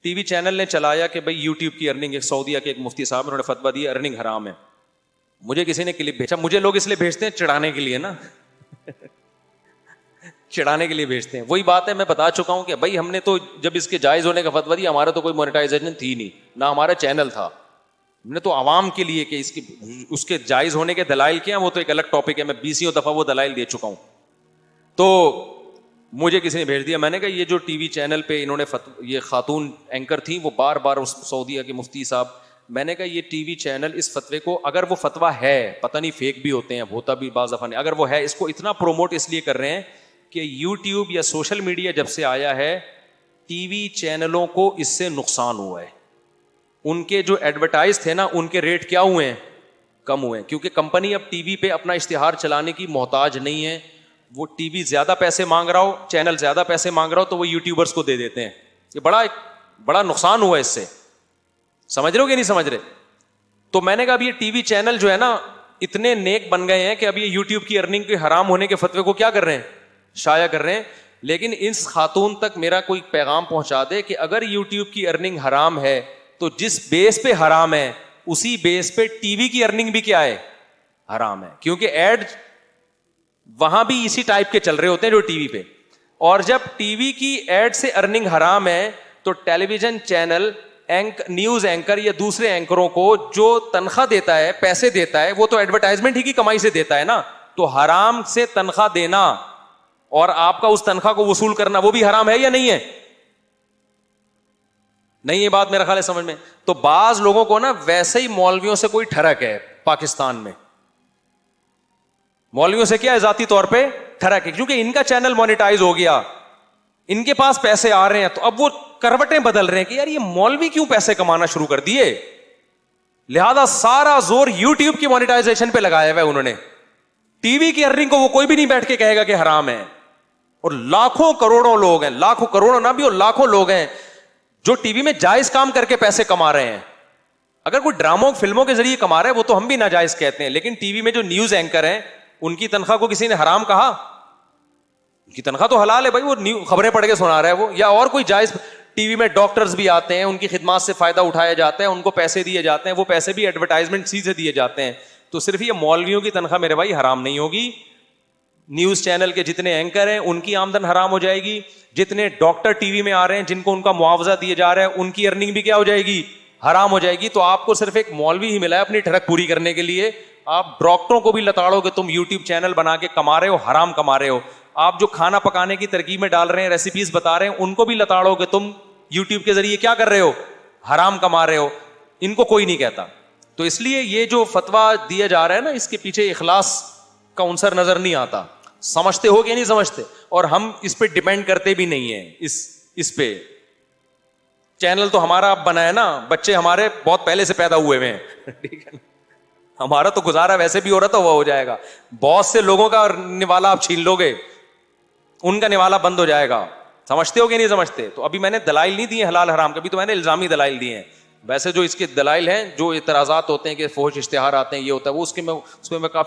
T V channel نے چلایا کہ بھائی یوٹیوب کی ارننگ, ایک سعودیہ کے ایک مفتی صاحب انہوں نے فتویٰ دیا ارننگ حرام ہے. مجھے کسی نے کلپ بھیجا, مجھے لوگ اس لیے بھیجتے ہیں چڑھانے کے لیے نا چڑھانے کے لیے بھیجتے ہیں. وہی بات ہے, میں بتا چکا ہوں کہ بھائی ہم نے تو جب اس کے جائز ہونے کا فتویٰ دیا, ہمارا تو کوئی مونیٹائزیشن تھی نہیں, نہ ہمارا چینل تھا. ہم نے تو عوام کے لیے کہ اس کے جائز ہونے کے دلائل کیا, وہ تو ایک الگ ٹاپک ہے, میں 20 دفعہ وہ دلائل دے چکا ہوں. تو مجھے کسی نے بھیج دیا, میں نے کہا یہ جو ٹی وی چینل پہ انہوں نے یہ خاتون اینکر تھیں, وہ بار بار اس سعودیہ کے مفتی صاحب, میں نے کہا یہ ٹی وی چینل اس فتوے کو, اگر وہ فتویٰ ہے, پتہ نہیں فیک بھی ہوتے ہیں, ہوتا بھی بعض دفعہ نہیں, اگر وہ ہے, اس کو اتنا پروموٹ اس لیے کر رہے ہیں کہ یوٹیوب یا سوشل میڈیا جب سے آیا ہے ٹی وی چینلوں کو اس سے نقصان ہوا ہے. ان کے جو ایڈورٹائز تھے نا, ان کے ریٹ کیا ہوئے ہیں, کم ہوئے ہیں, کیونکہ کمپنی اب ٹی وی پہ اپنا اشتہار چلانے کی محتاج نہیں ہے. وہ ٹی وی زیادہ پیسے مانگ رہا ہو, چینل زیادہ پیسے مانگ رہا ہو, تو وہ یوٹیوبرز کو دے دیتے ہیں. یہ بڑا نقصان ہوا ہے اس سے, سمجھ رہے ہو کہ نہیں سمجھ رہے؟ تو میں نے کہا اب یہ ٹی وی چینل جو ہے نا اتنے نیک بن گئے ہیں کہ اب یہ یوٹیوب کی ارننگ کے حرام ہونے کے فتوے کو کیا کر رہے ہیں, شائع کر رہے ہیں. لیکن اس خاتون تک میرا کوئی پیغام پہنچا دے کہ اگر یوٹیوب کی ارننگ حرام ہے تو جس بیس پہ حرام ہے اسی بیس پہ ٹی وی کی ارننگ بھی کیا ہے, حرام ہے. کیونکہ ایڈ وہاں بھی اسی ٹائپ کے چل رہے ہوتے ہیں جو ٹی وی پہ. اور جب ٹی وی کی ایڈ سے ارننگ حرام ہے تو ٹیلی ویژن چینل نیوز اینکر یا دوسرے اینکروں کو جو تنخواہ دیتا ہے, پیسے دیتا ہے, وہ تو ایڈورٹائزمنٹ ہی کی کمائی سے دیتا ہے نا. تو حرام سے تنخواہ دینا اور آپ کا اس تنخواہ کو وصول کرنا وہ بھی حرام ہے یا نہیں ہے؟ نہیں, یہ بات میرا خیال ہے سمجھ میں. تو بعض لوگوں کو نا ویسے ہی مولویوں سے کوئی ٹھڑک ہے پاکستان میں, مولویوں سے کیا ہے ذاتی طور پہ ٹھڑک ہے, کیونکہ ان کا چینل مونیٹائز ہو گیا, ان کے پاس پیسے آ رہے ہیں, تو اب وہ کروٹیں بدل رہے ہیں کہ یار یہ مولوی کیوں پیسے کمانا شروع کر دیے, لہذا سارا زور یوٹیوب کی مونیٹائزیشن پہ لگایا ہوا ہے انہوں نے. ٹی وی کی ارننگ کو وہ کوئی بھی نہیں بیٹھ کے کہے گا کہ حرام ہے. اور لاکھوں کروڑوں لوگ ہیں, لاکھوں کروڑوں نہ بھی اور لاکھوں لوگ ہیں جو ٹی وی میں جائز کام کر کے پیسے کما رہے ہیں. اگر کوئی ڈراموں فلموں کے ذریعے کما رہا ہے وہ تو ہم بھی ناجائز کہتے ہیں, لیکن ٹی وی میں جو نیوز اینکر ہیں ان کی تنخواہ کو کسی نے حرام کہا؟ ان کی تنخواہ تو حلال ہے بھائی, وہ خبریں پڑھ کے سنا رہا ہے وہ, یا اور کوئی جائز. ٹی وی میں ڈاکٹرز بھی آتے ہیں, ان کی خدمات سے فائدہ اٹھایا جاتا ہے, ان کو پیسے دیے جاتے ہیں, وہ پیسے بھی ایڈورٹائزمنٹ سے دیے جاتے ہیں. تو صرف یہ مولویوں کی تنخواہ میرے بھائی حرام نہیں ہوگی, نیوز چینل کے جتنے اینکر ہیں ان کی آمدن حرام ہو جائے گی, جتنے ڈاکٹر ٹی وی میں آ رہے ہیں جن کو ان کا معاوضہ دیا جا رہا ہے ان کی ارننگ بھی کیا ہو جائے گی, حرام ہو جائے گی. تو آپ کو صرف ایک مولوی ہی ملا ہے اپنی ٹھڑک پوری کرنے کے لیے. آپ ڈاکٹروں کو بھی لتاڑو کہ تم یوٹیوب چینل بنا کے کما رہے ہو, حرام کما رہے ہو. آپ جو کھانا پکانے کی ترکیب میں ڈال رہے ہیں, ریسیپیز بتا رہے ہیں, ان کو بھی لتاڑو کہ تم یوٹیوب کے ذریعے کیا کر رہے ہو, حرام کما رہے ہو. ان کو کوئی نہیں کہتا. تو اس لیے یہ جو فتویٰ دیا جا رہا ہے نا, اس کے پیچھے اخلاص کا عنصر نظر نہیں آتا. سمجھتے ہو کہ نہیں سمجھتے؟ اور ہم اس پہ ڈیپینڈ کرتے بھی نہیں ہیں. اس پہ چینل تو ہمارا اب بنا ہے نا, بچے ہمارے بہت پہلے سے پیدا ہوئے ہیں, ٹھیک ہے نا, ہمارا تو گزارا ویسے بھی ہو رہا تھا, وہ ہو جائے گا. بہت سے لوگوں کا نوالا آپ چھین لو گے, ان کا نوالا بند ہو جائے گا. سمجھتے ہو کہ نہیں سمجھتے؟ تو ابھی میں نے دلائل نہیں دیے حلال حرام کے, بھی تو میں نے الزامی دلائل دیے ہیں. ویسے جو اس کے دلائل ہیں, جو اعتراضات ہوتے ہیں کہ فحش اشتہار آتے ہیں, یہ ہوتا ہے, وہ اس میں کافی